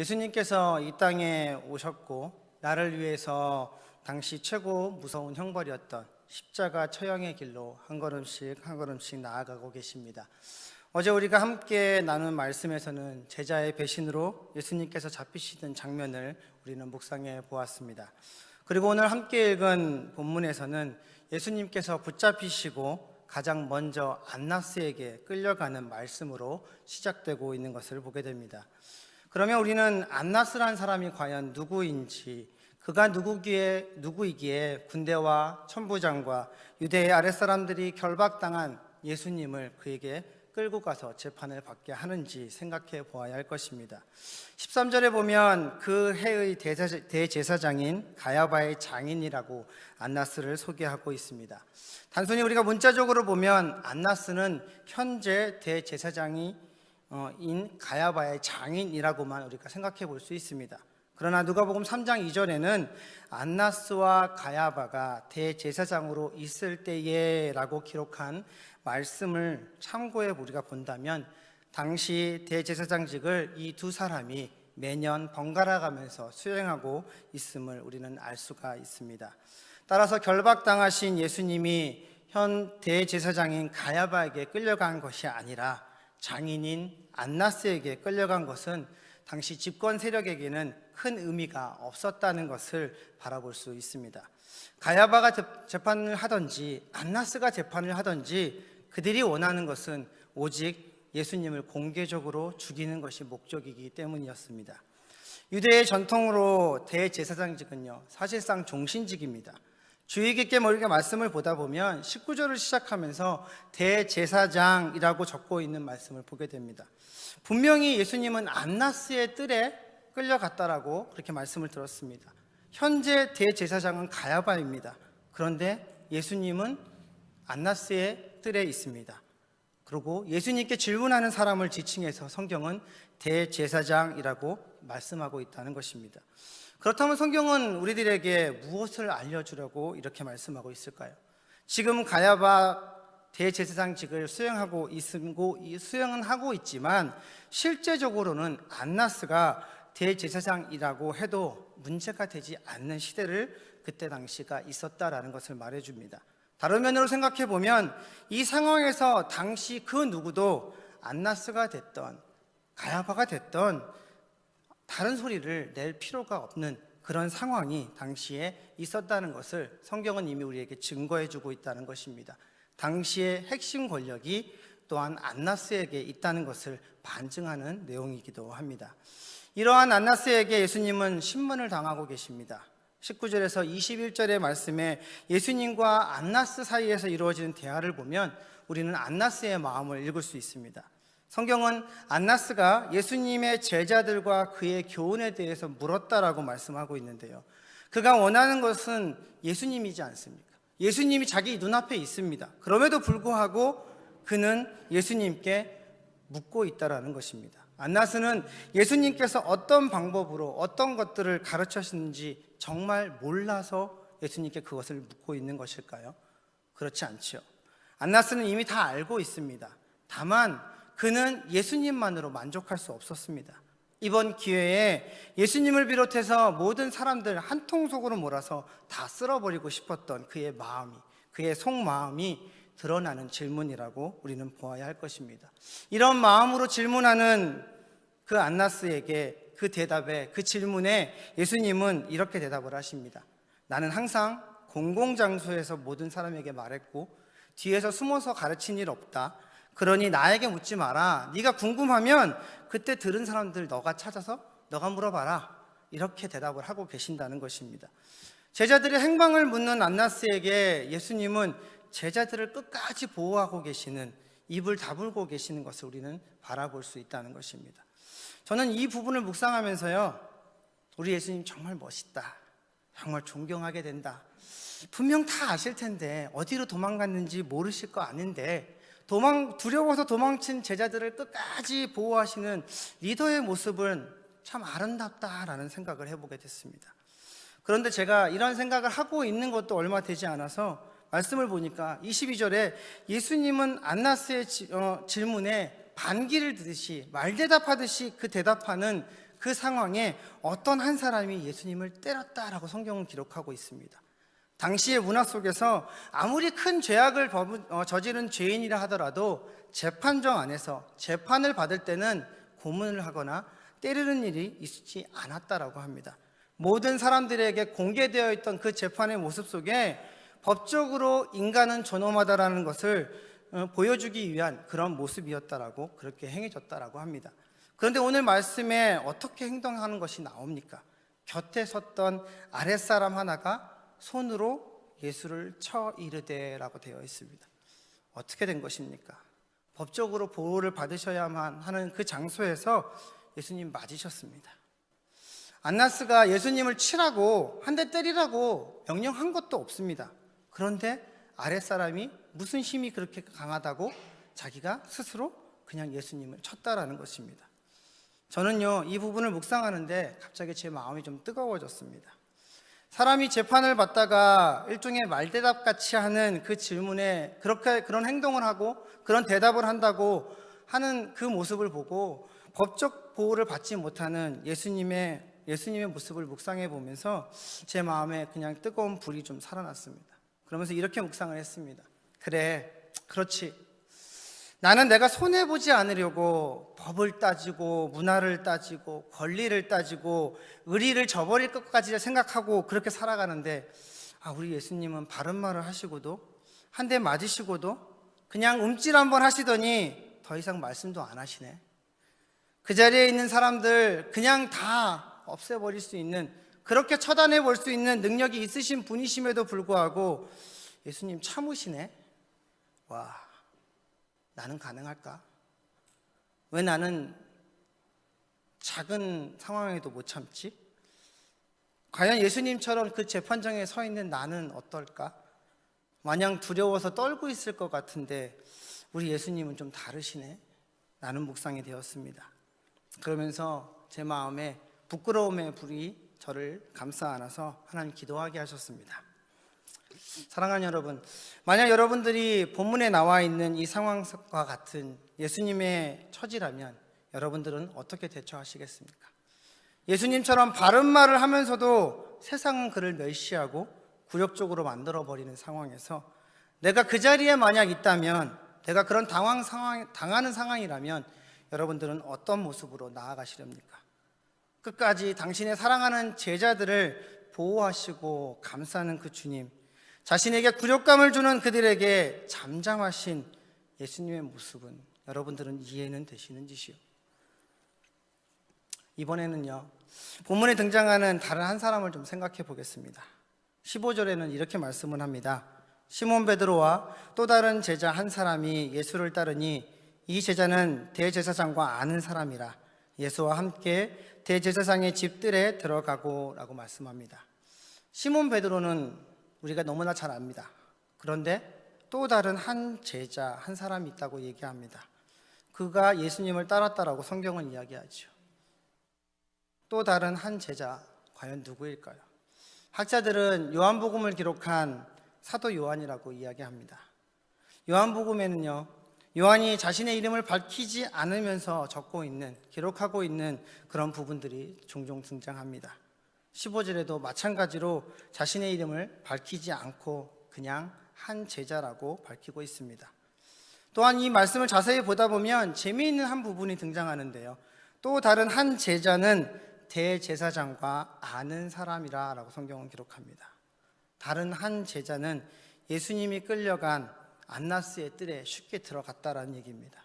예수님께서 이 땅에 오셨고 나를 위해서 당시 최고 무서운 형벌이었던 십자가 처형의 길로 한 걸음씩 한 걸음씩 나아가고 계십니다. 어제 우리가 함께 나눈 말씀에서는 제자의 배신으로 예수님께서 잡히시는 장면을 우리는 묵상해 보았습니다. 그리고 오늘 함께 읽은 본문에서는 예수님께서 붙잡히시고 가장 먼저 안나스에게 끌려가는 말씀으로 시작되고 있는 것을 보게 됩니다. 그러면 우리는 안나스란 사람이 과연 누구인지, 그가 누구이기에 군대와 천부장과 유대의 아랫사람들이 결박당한 예수님을 그에게 끌고 가서 재판을 받게 하는지 생각해 보아야 할 것입니다. 13절에 보면 그 해의 대제사장인 가야바의 장인이라고 안나스를 소개하고 있습니다. 단순히 우리가 문자적으로 보면 안나스는 현재 대제사장인 가야바의 장인이라고만 우리가 생각해 볼 수 있습니다. 그러나 누가복음 3장 2절에는 안나스와 가야바가 대제사장으로 있을 때에 라고 기록한 말씀을 참고해 우리가 본다면 당시 대제사장직을 이 두 사람이 매년 번갈아 가면서 수행하고 있음을 우리는 알 수가 있습니다. 따라서 결박당하신 예수님이 현 대제사장인 가야바에게 끌려간 것이 아니라 장인인 안나스에게 끌려간 것은 당시 집권 세력에게는 큰 의미가 없었다는 것을 바라볼 수 있습니다. 가야바가 재판을 하든지 안나스가 재판을 하든지 그들이 원하는 것은 오직 예수님을 공개적으로 죽이는 것이 목적이기 때문이었습니다. 유대의 전통으로 대제사장직은요, 사실상 종신직입니다. 주의 깊게 우리가 말씀을 보다 보면 19절을 시작하면서 대제사장이라고 적고 있는 말씀을 보게 됩니다. 분명히 예수님은 안나스의 뜰에 끌려갔다라고 그렇게 말씀을 들었습니다. 현재 대제사장은 가야바입니다. 그런데 예수님은 안나스의 뜰에 있습니다. 그리고 예수님께 질문하는 사람을 지칭해서 성경은 대제사장이라고 말씀하고 있다는 것입니다. 그렇다면 성경은 우리들에게 무엇을 알려주려고 이렇게 말씀하고 있을까요? 지금 가야바 대제사장직을 수행은 하고 있지만 실제적으로는 안나스가 대제사장이라고 해도 문제가 되지 않는 시대를 그때 당시가 있었다라는 것을 말해줍니다. 다른 면으로 생각해 보면 이 상황에서 당시 그 누구도 안나스가 됐던 가야바가 됐던 다른 소리를 낼 필요가 없는 그런 상황이 당시에 있었다는 것을 성경은 이미 우리에게 증거해주고 있다는 것입니다. 당시의 핵심 권력이 또한 안나스에게 있다는 것을 반증하는 내용이기도 합니다. 이러한 안나스에게 예수님은 신문을 당하고 계십니다. 19절에서 21절의 말씀에 예수님과 안나스 사이에서 이루어지는 대화를 보면 우리는 안나스의 마음을 읽을 수 있습니다. 성경은 안나스가 예수님의 제자들과 그의 교훈에 대해서 물었다라고 말씀하고 있는데요, 그가 원하는 것은 예수님이지 않습니까? 예수님이 자기 눈앞에 있습니다. 그럼에도 불구하고 그는 예수님께 묻고 있다라는 것입니다. 안나스는 예수님께서 어떤 방법으로 어떤 것들을 가르치셨는지 정말 몰라서 예수님께 그것을 묻고 있는 것일까요? 그렇지 않지요. 안나스는 이미 다 알고 있습니다. 다만 그는 예수님만으로 만족할 수 없었습니다. 이번 기회에 예수님을 비롯해서 모든 사람들 한 통속으로 몰아서 다 쓸어버리고 싶었던 그의 마음이, 그의 속마음이 드러나는 질문이라고 우리는 보아야 할 것입니다. 이런 마음으로 질문하는 그 안나스에게 그 대답에, 그 질문에 예수님은 이렇게 대답을 하십니다. 나는 항상 공공장소에서 모든 사람에게 말했고 뒤에서 숨어서 가르친 일 없다. 그러니 나에게 묻지 마라. 네가 궁금하면 그때 들은 사람들 너가 찾아서 너가 물어봐라. 이렇게 대답을 하고 계신다는 것입니다. 제자들의 행방을 묻는 안나스에게 예수님은 제자들을 끝까지 보호하고 계시는, 입을 다물고 계시는 것을 우리는 바라볼 수 있다는 것입니다. 저는 이 부분을 묵상하면서요, 우리 예수님 정말 멋있다, 정말 존경하게 된다. 분명 다 아실 텐데 어디로 도망갔는지 모르실 거 아닌데 두려워서 도망친 제자들을 끝까지 보호하시는 리더의 모습은 참 아름답다라는 생각을 해보게 됐습니다. 그런데 제가 이런 생각을 하고 있는 것도 얼마 되지 않아서 말씀을 보니까 22절에 예수님은 안나스의 질문에 반기를 듣듯이 말대답하듯이 그 대답하는 그 상황에 어떤 한 사람이 예수님을 때렸다라고 성경은 기록하고 있습니다. 당시의 문화 속에서 아무리 큰 죄악을 저지른 죄인이라 하더라도 재판정 안에서 재판을 받을 때는 고문을 하거나 때리는 일이 있지 않았다라고 합니다. 모든 사람들에게 공개되어 있던 그 재판의 모습 속에 법적으로 인간은 존엄하다라는 것을 보여주기 위한 그런 모습이었다라고, 그렇게 행해졌다라고 합니다. 그런데 오늘 말씀에 어떻게 행동하는 것이 나옵니까? 곁에 섰던 아랫사람 하나가 손으로 예수를 쳐 이르되라고 되어 있습니다. 어떻게 된 것입니까? 법적으로 보호를 받으셔야만 하는 그 장소에서 예수님 맞으셨습니다. 안나스가 예수님을 치라고, 한 대 때리라고 명령한 것도 없습니다. 그런데 아랫사람이 무슨 힘이 그렇게 강하다고 자기가 스스로 그냥 예수님을 쳤다라는 것입니다. 저는요, 이 부분을 묵상하는데 갑자기 제 마음이 좀 뜨거워졌습니다. 사람이 재판을 받다가 일종의 말대답 같이 하는 그 질문에 그런 행동을 하고 그런 대답을 한다고 하는 그 모습을 보고 법적 보호를 받지 못하는 예수님의 모습을 묵상해 보면서 제 마음에 그냥 뜨거운 불이 좀 살아났습니다. 그러면서 이렇게 묵상을 했습니다. 그래, 그렇지. 나는 내가 손해보지 않으려고 법을 따지고 문화를 따지고 권리를 따지고 의리를 저버릴 것까지 생각하고 그렇게 살아가는데, 우리 예수님은 바른 말을 하시고도 한 대 맞으시고도 그냥 움찔 한번 하시더니 더 이상 말씀도 안 하시네. 그 자리에 있는 사람들 그냥 다 없애버릴 수 있는, 그렇게 처단해 볼 수 있는 능력이 있으신 분이심에도 불구하고 예수님 참으시네. 와, 나는 가능할까? 왜 나는 작은 상황에도 못 참지? 과연 예수님처럼 그 재판장에 서 있는 나는 어떨까? 마냥 두려워서 떨고 있을 것 같은데 우리 예수님은 좀 다르시네. 나는 묵상이 되었습니다. 그러면서 제 마음에 부끄러움의 불이 저를 감싸 안아서 하나님 기도하게 하셨습니다. 사랑하는 여러분, 만약 여러분들이 본문에 나와 있는 이 상황과 같은 예수님의 처지라면 여러분들은 어떻게 대처하시겠습니까? 예수님처럼 바른 말을 하면서도 세상은 그를 멸시하고 굴욕적으로 만들어버리는 상황에서 내가 그 자리에 만약 있다면, 내가 그런 당하는 상황이라면 여러분들은 어떤 모습으로 나아가시렵니까? 끝까지 당신의 사랑하는 제자들을 보호하시고 감싸는 그 주님, 자신에게 굴욕감을 주는 그들에게 잠잠하신 예수님의 모습은 여러분들은 이해는 되시는지요? 이번에는요, 본문에 등장하는 다른 한 사람을 좀 생각해 보겠습니다. 15절에는 이렇게 말씀을 합니다. 시몬 베드로와 또 다른 제자 한 사람이 예수를 따르니 이 제자는 대제사장과 아는 사람이라 예수와 함께 대제사장의 집들에 들어가고 라고 말씀합니다. 시몬 베드로는 우리가 너무나 잘 압니다. 그런데 또 다른 한 제자 한 사람이 있다고 얘기합니다. 그가 예수님을 따랐다라고 성경은 이야기하죠. 또 다른 한 제자, 과연 누구일까요? 학자들은 요한복음을 기록한 사도 요한이라고 이야기합니다. 요한복음에는요, 요한이 자신의 이름을 밝히지 않으면서 기록하고 있는 그런 부분들이 종종 등장합니다. 15절에도 마찬가지로 자신의 이름을 밝히지 않고 그냥 한 제자라고 밝히고 있습니다. 또한 이 말씀을 자세히 보다 보면 재미있는 한 부분이 등장하는데요. 또 다른 한 제자는 대제사장과 아는 사람이라 라고 성경은 기록합니다. 다른 한 제자는 예수님이 끌려간 안나스의 뜰에 쉽게 들어갔다라는 얘기입니다.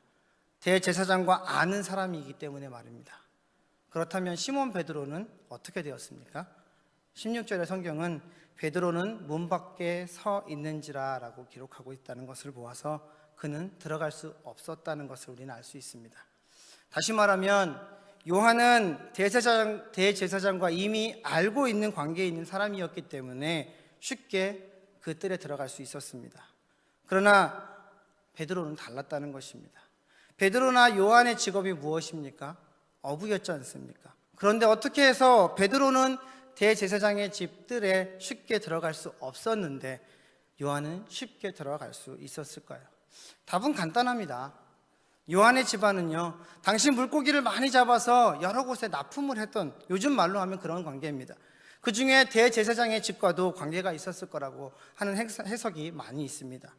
대제사장과 아는 사람이기 때문에 말입니다. 그렇다면 시몬 베드로는 어떻게 되었습니까? 16절의 성경은 베드로는 문 밖에 서 있는지라 라고 기록하고 있다는 것을 보아서 그는 들어갈 수 없었다는 것을 우리는 알 수 있습니다. 다시 말하면 요한은 대제사장과 이미 알고 있는 관계에 있는 사람이었기 때문에 쉽게 그 뜰에 들어갈 수 있었습니다. 그러나 베드로는 달랐다는 것입니다. 베드로나 요한의 직업이 무엇입니까? 어부였지 않습니까? 그런데 어떻게 해서 베드로는 대제사장의 집들에 쉽게 들어갈 수 없었는데 요한은 쉽게 들어갈 수 있었을까요? 답은 간단합니다. 요한의 집안은요, 당시 물고기를 많이 잡아서 여러 곳에 납품을 했던, 요즘 말로 하면 그런 관계입니다. 그 중에 대제사장의 집과도 관계가 있었을 거라고 하는 해석이 많이 있습니다.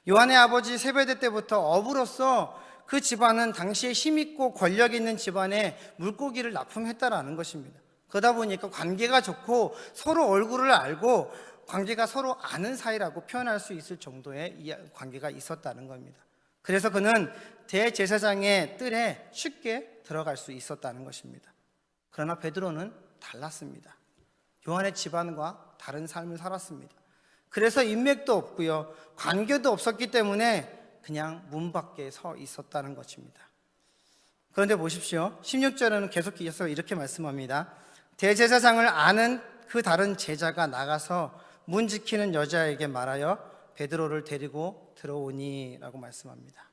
요한의 아버지 세베대 때부터 어부로서 그 집안은 당시에 힘있고 권력 있는 집안에 물고기를 납품했다라는 것입니다. 그러다 보니까 관계가 좋고 서로 얼굴을 알고 관계가 서로 아는 사이라고 표현할 수 있을 정도의 관계가 있었다는 겁니다. 그래서 그는 대제사장의 뜰에 쉽게 들어갈 수 있었다는 것입니다. 그러나 베드로는 달랐습니다. 요한의 집안과 다른 삶을 살았습니다. 그래서 인맥도 없고요, 관계도 없었기 때문에 그냥 문 밖에 서 있었다는 것입니다. 그런데 보십시오. 16절에는 계속해서 이렇게 말씀합니다. 대제사장을 아는 그 다른 제자가 나가서 문 지키는 여자에게 말하여 베드로를 데리고 들어오니 라고 말씀합니다.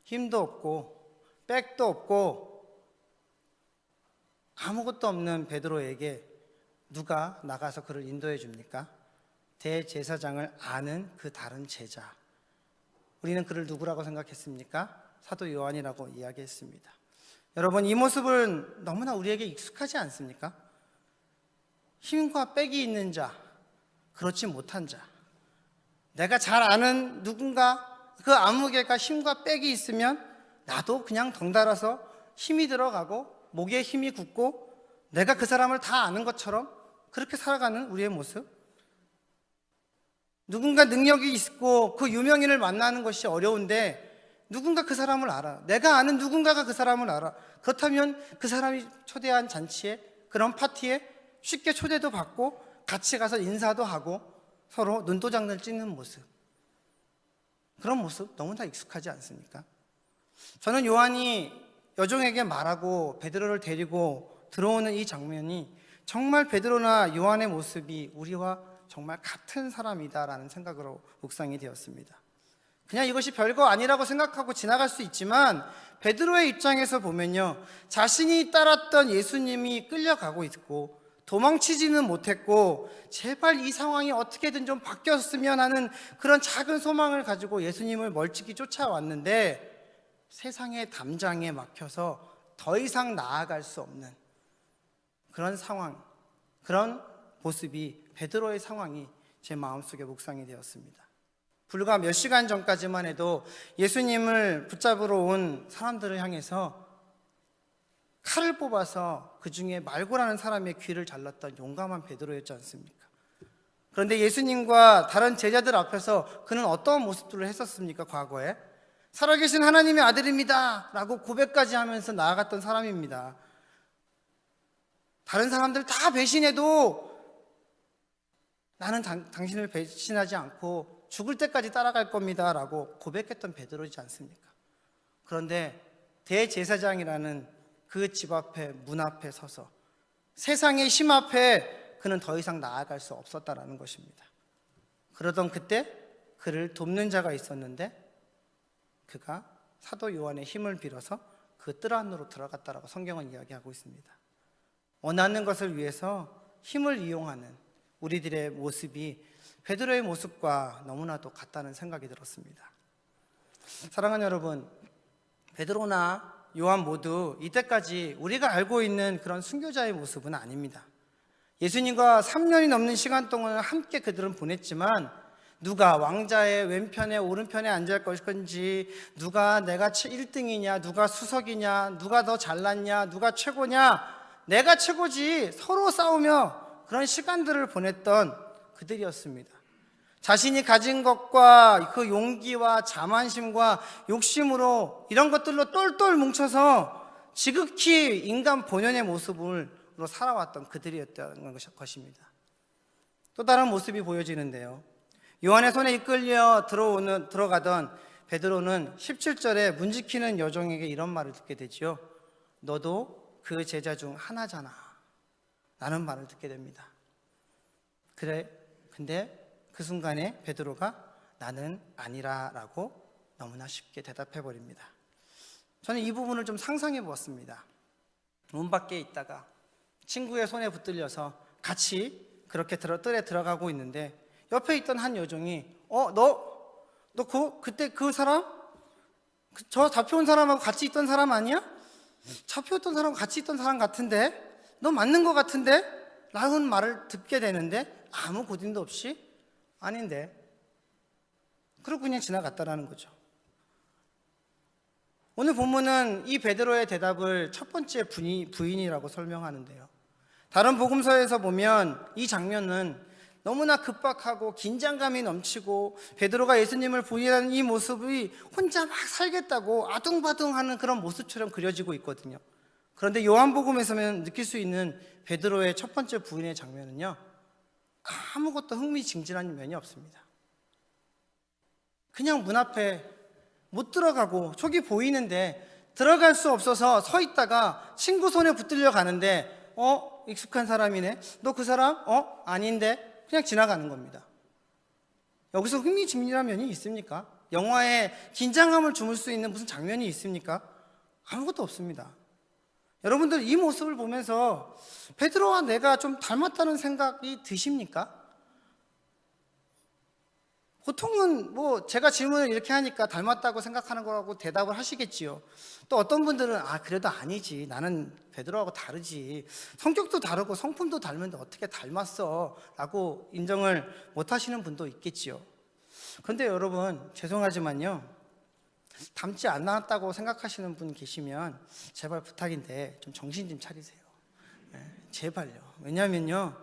힘도 없고 백도 없고 아무것도 없는 베드로에게 누가 나가서 그를 인도해 줍니까? 대제사장을 아는 그 다른 제자. 우리는 그를 누구라고 생각했습니까? 사도 요한이라고 이야기했습니다. 여러분, 이 모습은 너무나 우리에게 익숙하지 않습니까? 힘과 빽이 있는 자, 그렇지 못한 자. 내가 잘 아는 누군가, 그 아무개가 힘과 빽이 있으면 나도 그냥 덩달아서 힘이 들어가고 목에 힘이 굳고 내가 그 사람을 다 아는 것처럼 그렇게 살아가는 우리의 모습. 누군가 능력이 있고 그 유명인을 만나는 것이 어려운데 누군가 그 사람을 알아. 내가 아는 누군가가 그 사람을 알아. 그렇다면 그 사람이 초대한 잔치에, 그런 파티에 쉽게 초대도 받고 같이 가서 인사도 하고 서로 눈도장을 찍는 모습. 그런 모습 너무나 익숙하지 않습니까? 저는 요한이 여종에게 말하고 베드로를 데리고 들어오는 이 장면이 정말 베드로나 요한의 모습이 우리와 정말 같은 사람이다라는 생각으로 묵상이 되었습니다. 그냥 이것이 별거 아니라고 생각하고 지나갈 수 있지만 베드로의 입장에서 보면요, 자신이 따랐던 예수님이 끌려가고 있고 도망치지는 못했고 제발 이 상황이 어떻게든 좀 바뀌었으면 하는 그런 작은 소망을 가지고 예수님을 멀찍이 쫓아왔는데 세상의 담장에 막혀서 더 이상 나아갈 수 없는 그런 상황, 그런 모습이 베드로의 상황이 제 마음속에 묵상이 되었습니다. 불과 몇 시간 전까지만 해도 예수님을 붙잡으러 온 사람들을 향해서 칼을 뽑아서 그 중에 말고라는 사람의 귀를 잘랐던 용감한 베드로였지 않습니까? 그런데 예수님과 다른 제자들 앞에서 그는 어떤 모습들을 했었습니까? 과거에 살아계신 하나님의 아들입니다 라고 고백까지 하면서 나아갔던 사람입니다. 다른 사람들 다 배신해도 나는 당신을 배신하지 않고 죽을 때까지 따라갈 겁니다 라고 고백했던 베드로이지 않습니까? 그런데 대제사장이라는 그 집 앞에, 문 앞에 서서 세상의 힘 앞에 그는 더 이상 나아갈 수 없었다라는 것입니다. 그러던 그때 그를 돕는 자가 있었는데 그가 사도 요한의 힘을 빌어서 그 뜰 안으로 들어갔다라고 성경은 이야기하고 있습니다. 원하는 것을 위해서 힘을 이용하는 우리들의 모습이 베드로의 모습과 너무나도 같다는 생각이 들었습니다. 사랑하는 여러분, 베드로나 요한 모두 이때까지 우리가 알고 있는 그런 순교자의 모습은 아닙니다. 예수님과 3년이 넘는 시간 동안 함께 그들은 보냈지만 누가 왕자의 왼편에 오른편에 앉을 것인지, 누가 내가 1등이냐, 누가 수석이냐, 누가 더 잘났냐, 누가 최고냐, 내가 최고지, 서로 싸우며 그런 시간들을 보냈던 그들이었습니다. 자신이 가진 것과 그 용기와 자만심과 욕심으로 이런 것들로 똘똘 뭉쳐서 지극히 인간 본연의 모습으로 살아왔던 그들이었다는 것입니다. 또 다른 모습이 보여지는데요, 요한의 손에 이끌려 들어가던 베드로는 17절에 문 지키는 여종에게 이런 말을 듣게 되죠. 너도 그 제자 중 하나잖아 라는 말을 듣게 됩니다. 근데 그 순간에 베드로가 나는 아니라 라고 너무나 쉽게 대답해 버립니다. 저는 이 부분을 좀 상상해 보았습니다. 문 밖에 있다가 친구의 손에 붙들려서 같이 그렇게 뜰에 들어가고 있는데 옆에 있던 한 여종이 그때 그 사람? 저 잡혀온 사람하고 같이 있던 사람 아니야? 잡혀왔던 사람하고 같이 있던 사람 같은데? 너 맞는 것 같은데? 라는 말을 듣게 되는데 아무 고딘도 없이 아닌데, 그러고 그냥 지나갔다라는 거죠. 오늘 본문은 이 베드로의 대답을 첫 번째 부인이라고 설명하는데요. 다른 복음서에서 보면 이 장면은 너무나 급박하고 긴장감이 넘치고 베드로가 예수님을 부인하는 이 모습이 혼자 막 살겠다고 아둥바둥하는 그런 모습처럼 그려지고 있거든요. 그런데 요한복음에서는 느낄 수 있는 베드로의 첫 번째 부인의 장면은요, 아무것도 흥미진진한 면이 없습니다. 그냥 문 앞에 못 들어가고 촉이 보이는데 들어갈 수 없어서 서 있다가 친구 손에 붙들려 가는데 익숙한 사람이네. 너 그 사람? 아닌데. 그냥 지나가는 겁니다. 여기서 흥미진진한 면이 있습니까? 영화에 긴장감을 주물 수 있는 무슨 장면이 있습니까? 아무것도 없습니다. 여러분들 이 모습을 보면서 베드로와 내가 좀 닮았다는 생각이 드십니까? 보통은 제가 질문을 이렇게 하니까 닮았다고 생각하는 거라고 대답을 하시겠지요. 또 어떤 분들은 그래도 아니지, 나는 베드로하고 다르지, 성격도 다르고 성품도 다른데 어떻게 닮았어 라고 인정을 못 하시는 분도 있겠지요. 그런데 여러분, 죄송하지만요, 닮지 않았다고 생각하시는 분 계시면 제발 부탁인데 좀 정신 좀 차리세요. 제발요. 왜냐하면요,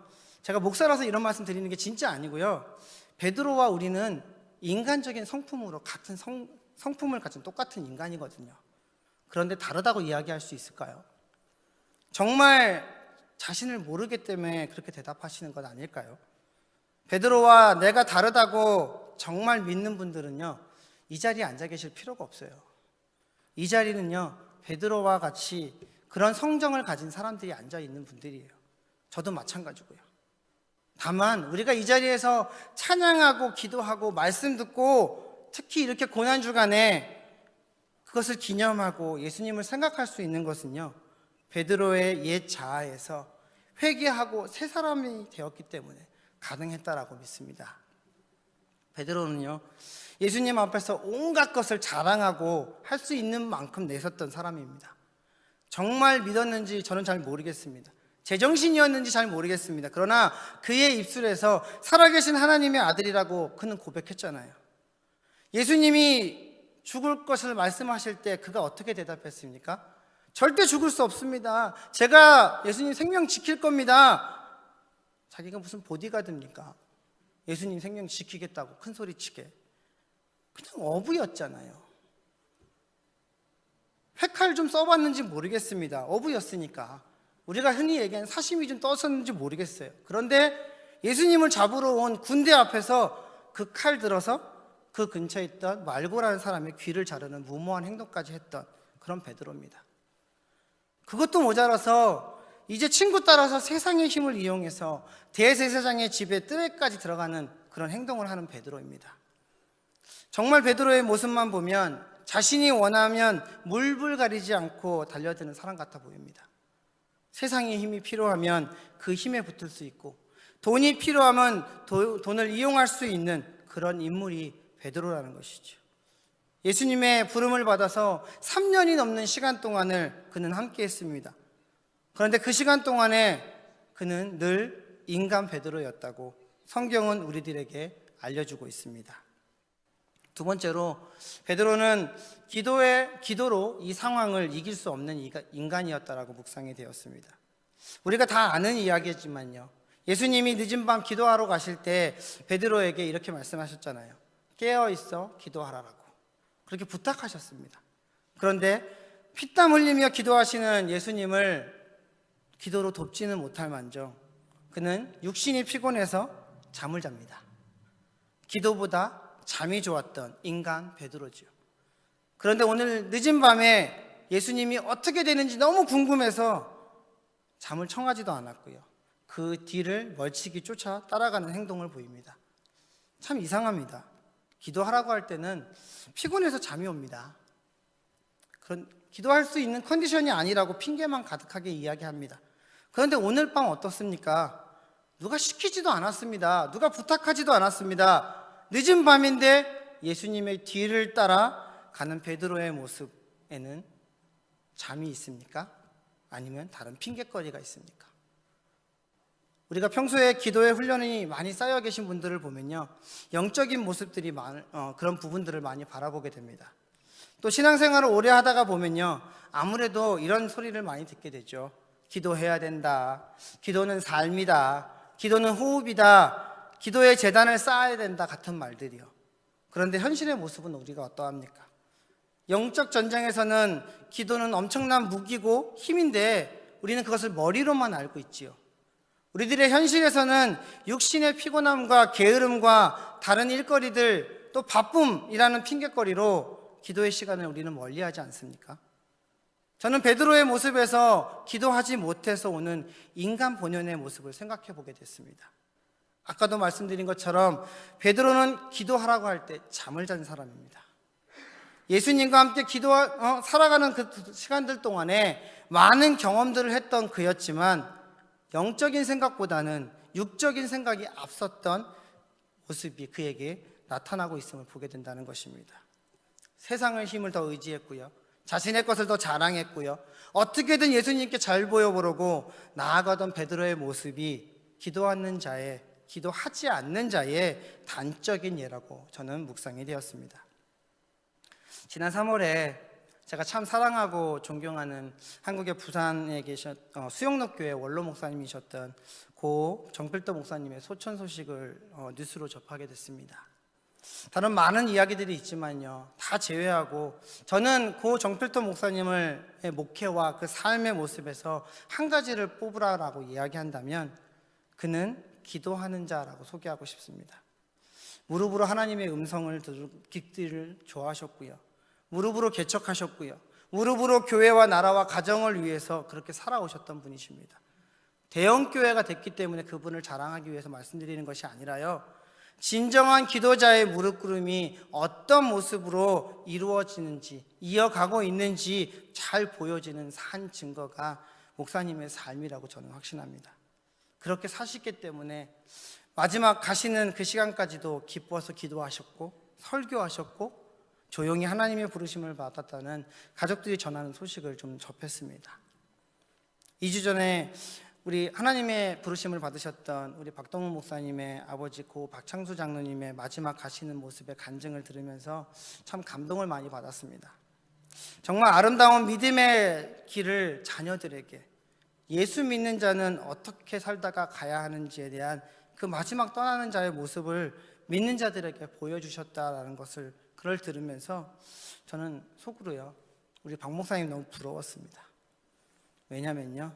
제가 목사라서 이런 말씀 드리는 게 진짜 아니고요, 베드로와 우리는 인간적인 성품으로 같은 성품을 가진 똑같은 인간이거든요. 그런데 다르다고 이야기할 수 있을까요? 정말 자신을 모르기 때문에 그렇게 대답하시는 것 아닐까요? 베드로와 내가 다르다고 정말 믿는 분들은요, 이 자리에 앉아 계실 필요가 없어요. 이 자리는요, 베드로와 같이 그런 성정을 가진 사람들이 앉아 있는 분들이에요. 저도 마찬가지고요. 다만 우리가 이 자리에서 찬양하고 기도하고 말씀 듣고 특히 이렇게 고난주간에 그것을 기념하고 예수님을 생각할 수 있는 것은요, 베드로의 옛 자아에서 회개하고 새 사람이 되었기 때문에 가능했다라고 믿습니다. 베드로는요, 예수님 앞에서 온갖 것을 자랑하고 할 수 있는 만큼 내섰던 사람입니다. 정말 믿었는지 저는 잘 모르겠습니다. 제정신이었는지 잘 모르겠습니다. 그러나 그의 입술에서 살아계신 하나님의 아들이라고 그는 고백했잖아요. 예수님이 죽을 것을 말씀하실 때 그가 어떻게 대답했습니까? 절대 죽을 수 없습니다. 제가 예수님 생명 지킬 겁니다. 자기가 무슨 보디가드입니까? 예수님 생명 지키겠다고 큰 소리치게. 그냥 어부였잖아요. 회칼 좀 써봤는지 모르겠습니다. 어부였으니까. 우리가 흔히 얘기하는 사시미 좀 떴었는지 모르겠어요. 그런데 예수님을 잡으러 온 군대 앞에서 그 칼 들어서 그 근처에 있던 말고라는 사람의 귀를 자르는 무모한 행동까지 했던 그런 베드로입니다. 그것도 모자라서 이제 친구 따라서 세상의 힘을 이용해서 대제사장의 집에 뜰에까지 들어가는 그런 행동을 하는 베드로입니다. 정말 베드로의 모습만 보면 자신이 원하면 물불 가리지 않고 달려드는 사람 같아 보입니다. 세상의 힘이 필요하면 그 힘에 붙을 수 있고, 돈이 필요하면 돈을 이용할 수 있는 그런 인물이 베드로라는 것이죠. 예수님의 부름을 받아서 3년이 넘는 시간 동안을 그는 함께 했습니다. 그런데 그 시간 동안에 그는 늘 인간 베드로였다고 성경은 우리들에게 알려주고 있습니다. 두 번째로, 베드로는 기도로 이 상황을 이길 수 없는 인간이었다라고 묵상이 되었습니다. 우리가 다 아는 이야기지만요, 예수님이 늦은 밤 기도하러 가실 때 베드로에게 이렇게 말씀하셨잖아요. 깨어있어 기도하라라고 그렇게 부탁하셨습니다. 그런데 피땀 흘리며 기도하시는 예수님을 기도로 돕지는 못할 만정 그는 육신이 피곤해서 잠을 잡니다. 기도보다 잠이 좋았던 인간 베드로죠. 그런데 오늘 늦은 밤에 예수님이 어떻게 되는지 너무 궁금해서 잠을 청하지도 않았고요, 그 뒤를 멀찍이 쫓아 따라가는 행동을 보입니다. 참 이상합니다. 기도하라고 할 때는 피곤해서 잠이 옵니다. 그런 기도할 수 있는 컨디션이 아니라고 핑계만 가득하게 이야기합니다. 그런데 오늘 밤 어떻습니까? 누가 시키지도 않았습니다. 누가 부탁하지도 않았습니다. 늦은 밤인데 예수님의 뒤를 따라 가는 베드로의 모습에는 잠이 있습니까? 아니면 다른 핑곗거리가 있습니까? 우리가 평소에 기도의 훈련이 많이 쌓여 계신 분들을 보면요, 영적인 모습들이 그런 부분들을 많이 바라보게 됩니다. 또 신앙생활을 오래 하다가 보면요, 아무래도 이런 소리를 많이 듣게 되죠. 기도해야 된다, 기도는 삶이다, 기도는 호흡이다, 기도의 재단을 쌓아야 된다 같은 말들이요. 그런데 현실의 모습은 우리가 어떠합니까? 영적 전쟁에서는 기도는 엄청난 무기고 힘인데 우리는 그것을 머리로만 알고 있지요. 우리들의 현실에서는 육신의 피곤함과 게으름과 다른 일거리들, 또 바쁨이라는 핑곗거리로 기도의 시간을 우리는 멀리하지 않습니까? 저는 베드로의 모습에서 기도하지 못해서 오는 인간 본연의 모습을 생각해 보게 됐습니다. 아까도 말씀드린 것처럼 베드로는 기도하라고 할 때 잠을 잔 사람입니다. 예수님과 함께 살아가는 그 시간들 동안에 많은 경험들을 했던 그였지만 영적인 생각보다는 육적인 생각이 앞섰던 모습이 그에게 나타나고 있음을 보게 된다는 것입니다. 세상의 힘을 더 의지했고요, 자신의 것을 더 자랑했고요, 어떻게든 예수님께 잘 보여보려고 나아가던 베드로의 모습이 기도하지 않는 자의 단적인 예라고 저는 묵상이 되었습니다. 지난 3월에 제가 참 사랑하고 존경하는 한국의 부산에 수영록교회 원로 목사님이셨던 고 정필도 목사님의 소천 소식을 뉴스로 접하게 됐습니다. 다른 많은 이야기들이 있지만요, 다 제외하고 저는 고 정필도 목사님의 목회와 그 삶의 모습에서 한 가지를 뽑으라라고 이야기한다면 그는 기도하는 자라고 소개하고 싶습니다. 무릎으로 하나님의 음성을 듣기를 좋아하셨고요, 무릎으로 개척하셨고요, 무릎으로 교회와 나라와 가정을 위해서 그렇게 살아오셨던 분이십니다. 대형교회가 됐기 때문에 그분을 자랑하기 위해서 말씀드리는 것이 아니라요, 진정한 기도자의 무릎 꿇음이 어떤 모습으로 이루어지는지, 이어가고 있는지 잘 보여지는 산 증거가 목사님의 삶이라고 저는 확신합니다. 그렇게 사셨기 때문에 마지막 가시는 그 시간까지도 기뻐서 기도하셨고 설교하셨고 조용히 하나님의 부르심을 받았다는 가족들이 전하는 소식을 좀 접했습니다. 2주 전에 우리 하나님의 부르심을 받으셨던 우리 박동훈 목사님의 아버지 고 박창수 장로님의 마지막 가시는 모습의 간증을 들으면서 참 감동을 많이 받았습니다. 정말 아름다운 믿음의 길을 자녀들에게, 예수 믿는 자는 어떻게 살다가 가야 하는지에 대한 그 마지막 떠나는 자의 모습을 믿는 자들에게 보여주셨다라는 것을 그걸 들으면서 저는 속으로요, 우리 박 목사님 너무 부러웠습니다. 왜냐면요,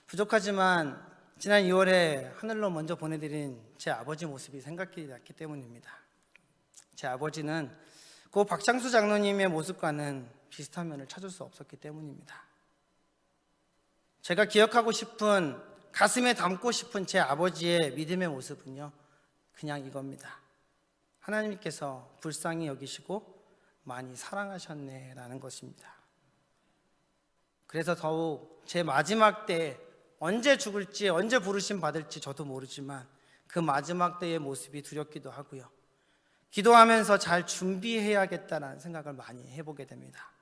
부족하지만 지난 2월에 하늘로 먼저 보내드린 제 아버지 모습이 생각이 났기 때문입니다. 제 아버지는 그 박창수 장로님의 모습과는 비슷한 면을 찾을 수 없었기 때문입니다. 제가 기억하고 싶은, 가슴에 담고 싶은 제 아버지의 믿음의 모습은요, 그냥 이겁니다. 하나님께서 불쌍히 여기시고 많이 사랑하셨네라는 것입니다. 그래서 더욱 제 마지막 때 언제 죽을지, 언제 부르심 받을지 저도 모르지만 그 마지막 때의 모습이 두렵기도 하고요, 기도하면서 잘 준비해야겠다는 생각을 많이 해보게 됩니다.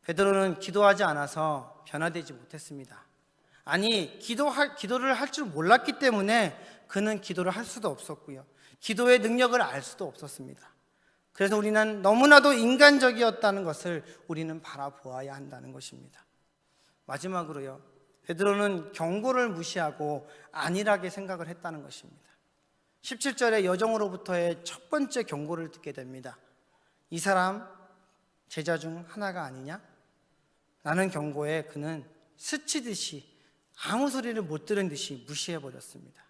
베드로는 기도하지 않아서 변화되지 못했습니다. 아니, 기도를 할 줄 몰랐기 때문에 그는 기도를 할 수도 없었고요, 기도의 능력을 알 수도 없었습니다. 그래서 우리는 너무나도 인간적이었다는 것을 우리는 바라보아야 한다는 것입니다. 마지막으로요, 베드로는 경고를 무시하고 안일하게 생각을 했다는 것입니다. 17절에 여종으로부터의 첫 번째 경고를 듣게 됩니다. 이 사람 제자 중 하나가 아니냐? 라는 경고에 그는 스치듯이, 아무 소리를 못 들은 듯이 무시해버렸습니다.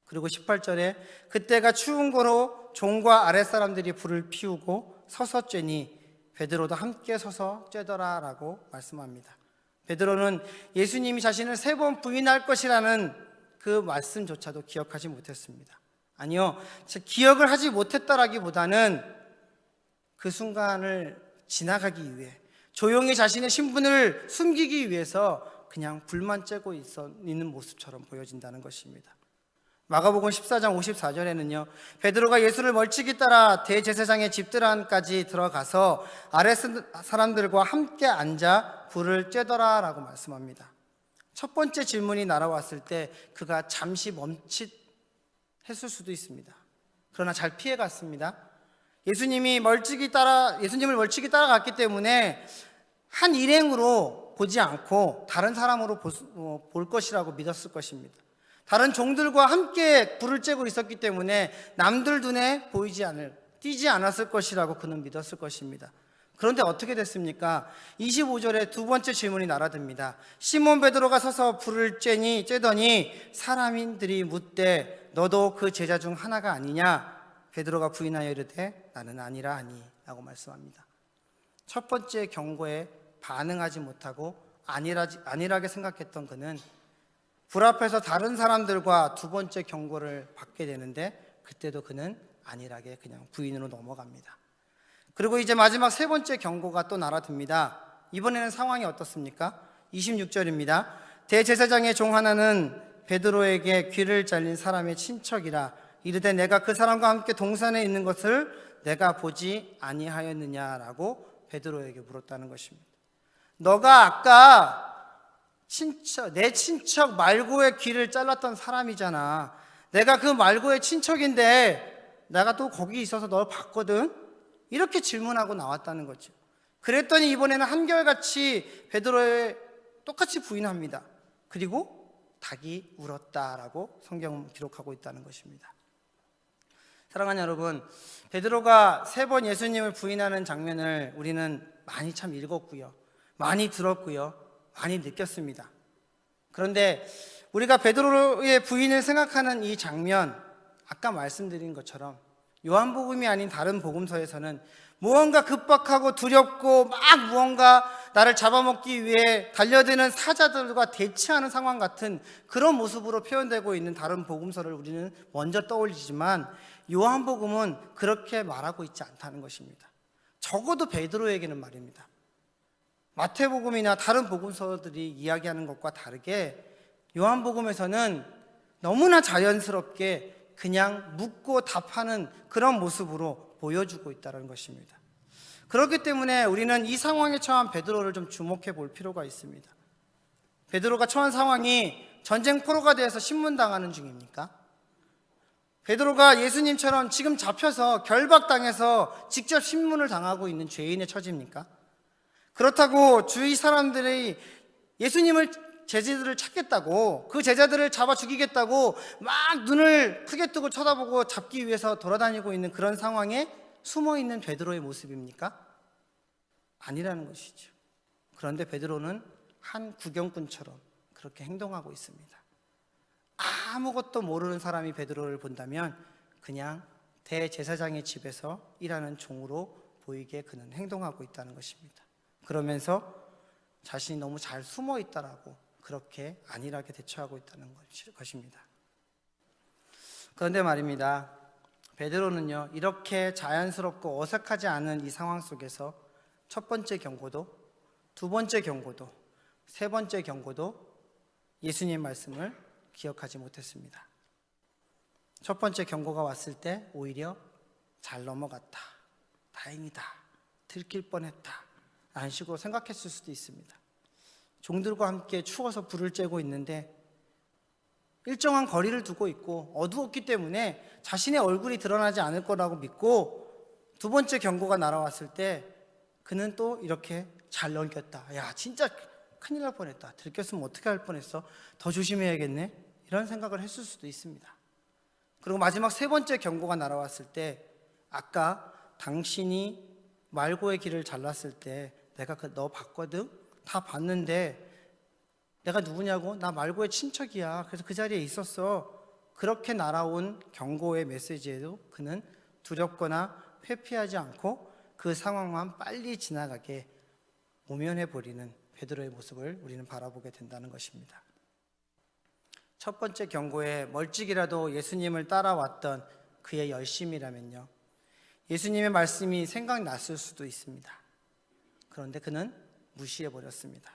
그리고 18절에 그때가 추운 거로 종과 아랫사람들이 불을 피우고 서서 쬐니 베드로도 함께 서서 쬐더라 라고 말씀합니다. 베드로는 예수님이 자신을 3번 부인할 것이라는 그 말씀조차도 기억하지 못했습니다. 아니요, 기억을 하지 못했다라기보다는 그 순간을 지나가기 위해, 조용히 자신의 신분을 숨기기 위해서 그냥 불만 쬐고 있는 모습처럼 보여진다는 것입니다. 마가복음 14장 54절에는요, 베드로가 예수를 멀찍이 따라 대제사장의 집들 안까지 들어가서 아랫 사람들과 함께 앉아 불을 쬐더라 라고 말씀합니다. 첫 번째 질문이 날아왔을 때 그가 잠시 멈칫했을 수도 있습니다. 그러나 잘 피해갔습니다. 예수님을 멀찍이 따라갔기 때문에 한 일행으로 보지 않고 다른 사람으로 볼 것이라고 믿었을 것입니다. 다른 종들과 함께 불을 쬐고 있었기 때문에 남들 눈에 띄지 않았을 것이라고 그는 믿었을 것입니다. 그런데 어떻게 됐습니까? 25절에 두 번째 질문이 날아듭니다. 시몬 베드로가 서서 불을 쬐더니 사람들이 묻되 너도 그 제자 중 하나가 아니냐? 베드로가 부인하여 이르되 나는 아니라 하니 라고 말씀합니다. 첫 번째 경고에 반응하지 못하고 안일하게 생각했던 그는 불 앞에서 다른 사람들과 두 번째 경고를 받게 되는데 그때도 그는 안일하게 그냥 부인으로 넘어갑니다. 그리고 이제 마지막 세 번째 경고가 또 날아듭니다. 이번에는 상황이 어떻습니까? 26절입니다. 대제사장의 종 하나는 베드로에게 귀를 잘린 사람의 친척이라 이르되 내가 그 사람과 함께 동산에 있는 것을 내가 보지 아니하였느냐라고 베드로에게 물었다는 것입니다. 너가 아까 내 친척 말고의 귀를 잘랐던 사람이잖아. 내가 그 말고의 친척인데 내가 또 거기 있어서 널 봤거든. 이렇게 질문하고 나왔다는 거죠. 그랬더니 이번에는 한결같이 베드로에 똑같이 부인합니다. 그리고 닭이 울었다라고 성경은 기록하고 있다는 것입니다. 사랑하는 여러분, 베드로가 세 번 예수님을 부인하는 장면을 우리는 많이 참 읽었고요, 많이 들었고요, 많이 느꼈습니다. 그런데 우리가 베드로의 부인을 생각하는 이 장면, 아까 말씀드린 것처럼 요한복음이 아닌 다른 복음서에서는 무언가 급박하고 두렵고 막 무언가 나를 잡아먹기 위해 달려드는 사자들과 대치하는 상황 같은 그런 모습으로 표현되고 있는 다른 복음서를 우리는 먼저 떠올리지만 요한복음은 그렇게 말하고 있지 않다는 것입니다. 적어도 베드로에게는 말입니다. 마태복음이나 다른 복음서들이 이야기하는 것과 다르게 요한복음에서는 너무나 자연스럽게 그냥 묻고 답하는 그런 모습으로 보여주고 있다는 것입니다. 그렇기 때문에 우리는 이 상황에 처한 베드로를 좀 주목해 볼 필요가 있습니다. 베드로가 처한 상황이 전쟁 포로가 되어서 신문당하는 중입니까? 베드로가 예수님처럼 지금 잡혀서 결박당해서 직접 신문을 당하고 있는 죄인의 처지입니까? 그렇다고 주위 사람들이 예수님을 제자들을 찾겠다고, 그 제자들을 잡아 죽이겠다고 막 눈을 크게 뜨고 쳐다보고 잡기 위해서 돌아다니고 있는 그런 상황에 숨어있는 베드로의 모습입니까? 아니라는 것이죠. 그런데 베드로는 한 구경꾼처럼 그렇게 행동하고 있습니다. 아무것도 모르는 사람이 베드로를 본다면 그냥 대제사장의 집에서 일하는 종으로 보이게 그는 행동하고 있다는 것입니다. 그러면서 자신이 너무 잘 숨어 있다라고 그렇게 안일하게 대처하고 있다는 것입니다. 그런데 말입니다, 베드로는요, 이렇게 자연스럽고 어색하지 않은 이 상황 속에서 첫 번째 경고도, 두 번째 경고도, 세 번째 경고도 예수님 말씀을 기억하지 못했습니다. 첫 번째 경고가 왔을 때 오히려 잘 넘어갔다, 다행이다, 들킬 뻔했다 라는 식으로 생각했을 수도 있습니다. 종들과 함께 추워서 불을 쬐고 있는데 일정한 거리를 두고 있고 어두웠기 때문에 자신의 얼굴이 드러나지 않을 거라고 믿고 두 번째 경고가 날아왔을 때 그는 또 이렇게 잘 넘겼다. 야, 진짜 큰일 날 뻔했다. 들켰으면 어떻게 할 뻔했어? 더 조심해야겠네. 이런 생각을 했을 수도 있습니다. 그리고 마지막 세 번째 경고가 날아왔을 때 아까 당신이 말고의 길을 잘랐을 때 내가 너 봤거든? 다 봤는데 내가 누구냐고? 나 말고의 친척이야. 그래서 그 자리에 있었어. 그렇게 날아온 경고의 메시지에도 그는 두렵거나 회피하지 않고 그 상황만 빨리 지나가게 모면해버리는 베드로의 모습을 우리는 바라보게 된다는 것입니다. 첫 번째 경고에 멀찍이라도 예수님을 따라왔던 그의 열심이라면요, 예수님의 말씀이 생각났을 수도 있습니다. 그런데 그는 무시해버렸습니다.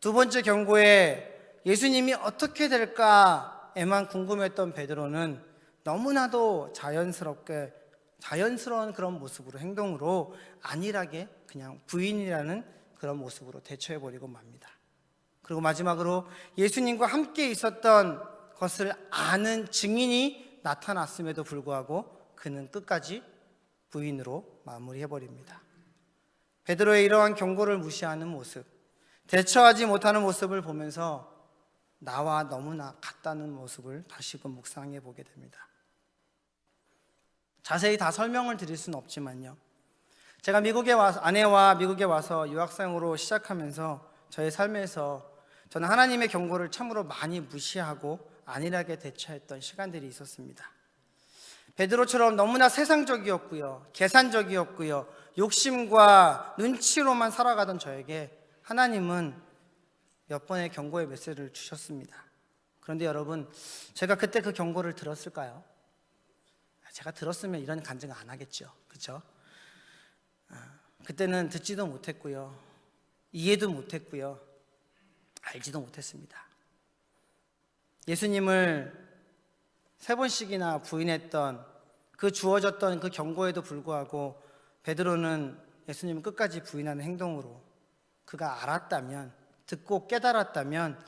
두 번째 경고에 예수님이 어떻게 될까 애만 궁금했던 베드로는 너무나도 자연스러운 그런 모습으로, 행동으로 안일하게 그냥 부인이라는 그런 모습으로 대처해버리고 맙니다. 그리고 마지막으로 예수님과 함께 있었던 것을 아는 증인이 나타났음에도 불구하고 그는 끝까지 부인으로 마무리해버립니다. 베드로의 이러한 경고를 무시하는 모습, 대처하지 못하는 모습을 보면서 나와 너무나 같다는 모습을 다시금 묵상해 보게 됩니다. 자세히 다 설명을 드릴 수는 없지만요, 제가 아내와 미국에 와서 유학생으로 시작하면서 저의 삶에서 저는 하나님의 경고를 참으로 많이 무시하고 안일하게 대처했던 시간들이 있었습니다. 베드로처럼 너무나 세상적이었고요, 계산적이었고요, 욕심과 눈치로만 살아가던 저에게 하나님은 몇 번의 경고의 메시지를 주셨습니다. 그런데 여러분, 제가 그때 그 경고를 들었을까요? 제가 들었으면 이런 간증 안 하겠죠, 그렇죠? 그때는 듣지도 못했고요, 이해도 못했고요, 알지도 못했습니다. 예수님을 3번씩이나 부인했던 그 주어졌던 그 경고에도 불구하고 베드로는 예수님을 끝까지 부인하는 행동으로, 그가 알았다면, 듣고 깨달았다면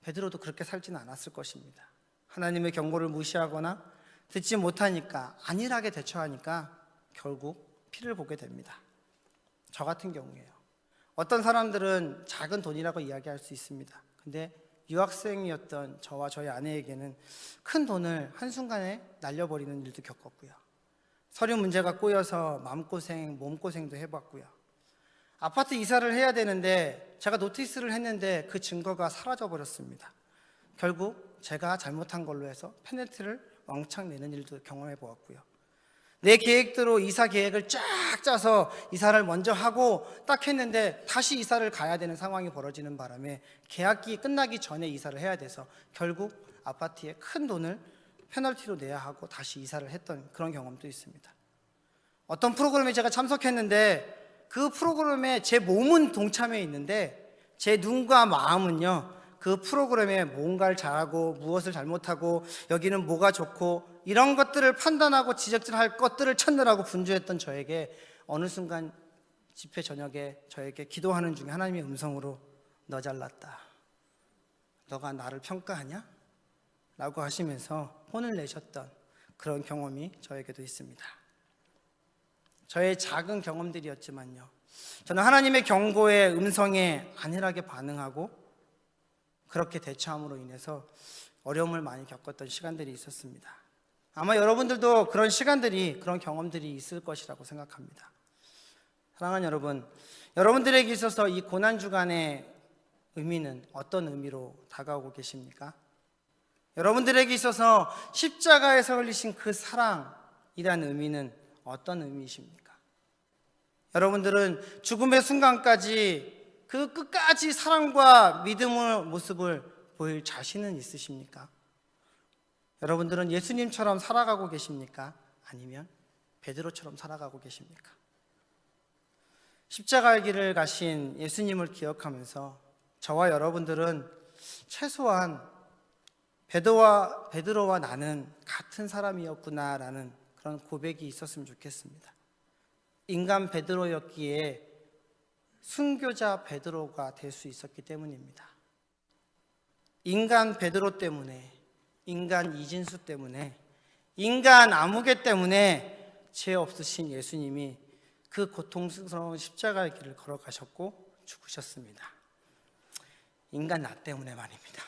베드로도 그렇게 살지는 않았을 것입니다. 하나님의 경고를 무시하거나 듣지 못하니까, 안일하게 대처하니까 결국 피를 보게 됩니다. 저 같은 경우에요, 어떤 사람들은 작은 돈이라고 이야기할 수 있습니다. 근데 유학생이었던 저와 저희 아내에게는 큰 돈을 한순간에 날려버리는 일도 겪었고요, 서류 문제가 꼬여서 마음고생, 몸고생도 해봤고요, 아파트 이사를 해야 되는데 제가 노티스를 했는데 그 증거가 사라져버렸습니다. 결국 제가 잘못한 걸로 해서 페널티를 왕창 내는 일도 경험해 보았고요, 내 계획대로 이사 계획을 쫙 짜서 이사를 먼저 하고 딱 했는데 다시 이사를 가야 되는 상황이 벌어지는 바람에 계약이 끝나기 전에 이사를 해야 돼서 결국 아파트에 큰 돈을 페널티로 내야 하고 다시 이사를 했던 그런 경험도 있습니다. 어떤 프로그램에 제가 참석했는데 그 프로그램에 제 몸은 동참해 있는데 제 눈과 마음은요, 그 프로그램에 뭔가를 잘하고 무엇을 잘못하고 여기는 뭐가 좋고 이런 것들을 판단하고 지적질할 것들을 찾느라고 분주했던 저에게 어느 순간 집회 저녁에 저에게 기도하는 중에 하나님의 음성으로 너 잘났다, 너가 나를 평가하냐? 라고 하시면서 혼을 내셨던 그런 경험이 저에게도 있습니다. 저의 작은 경험들이었지만요, 저는 하나님의 경고의 음성에 안일하게 반응하고 그렇게 대처함으로 인해서 어려움을 많이 겪었던 시간들이 있었습니다. 아마 여러분들도 그런 시간들이, 그런 경험들이 있을 것이라고 생각합니다. 사랑하는 여러분, 여러분들에게 있어서 이 고난주간의 의미는 어떤 의미로 다가오고 계십니까? 여러분들에게 있어서 십자가에서 흘리신 그 사랑이라는 의미는 어떤 의미이십니까? 여러분들은 죽음의 순간까지 그 끝까지 사랑과 믿음의 모습을 보일 자신은 있으십니까? 여러분들은 예수님처럼 살아가고 계십니까? 아니면 베드로처럼 살아가고 계십니까? 십자가의 길을 가신 예수님을 기억하면서 저와 여러분들은 최소한 베드로와 나는 같은 사람이었구나라는 그런 고백이 있었으면 좋겠습니다. 인간 베드로였기에 순교자 베드로가 될 수 있었기 때문입니다. 인간 베드로 때문에, 인간 이진수 때문에, 인간 아무개 때문에 죄 없으신 예수님이 그 고통스러운 십자가의 길을 걸어가셨고 죽으셨습니다. 인간 나 때문에 말입니다.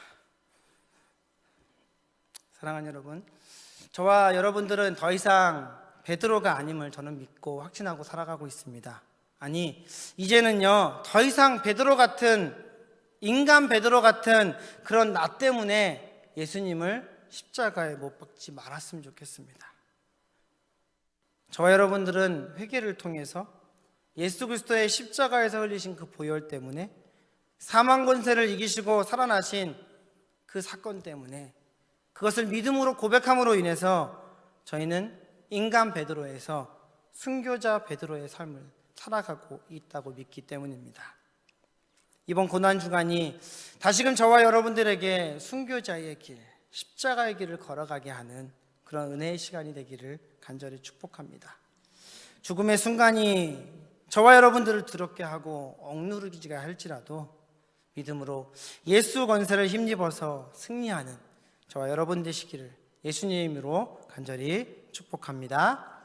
사랑하는 여러분, 저와 여러분들은 더 이상 베드로가 아님을 저는 믿고 확신하고 살아가고 있습니다. 아니, 이제는요, 더 이상 베드로 같은, 인간 베드로 같은 그런 나 때문에 예수님을 십자가에 못 박지 말았으면 좋겠습니다. 저와 여러분들은 회개를 통해서 예수 그리스도의 십자가에서 흘리신 그 보혈 때문에, 사망 권세를 이기시고 살아나신 그 사건 때문에, 그것을 믿음으로 고백함으로 인해서 저희는 인간 베드로에서 순교자 베드로의 삶을 살아가고 있다고 믿기 때문입니다. 이번 고난 주간이 다시금 저와 여러분들에게 순교자의 길, 십자가의 길을 걸어가게 하는 그런 은혜의 시간이 되기를 간절히 축복합니다. 죽음의 순간이 저와 여러분들을 두렵게 하고 억누르기가 할지라도 믿음으로 예수 권세를 힘입어서 승리하는 저와 여러분 되시기를 예수님으로 간절히 축복합니다.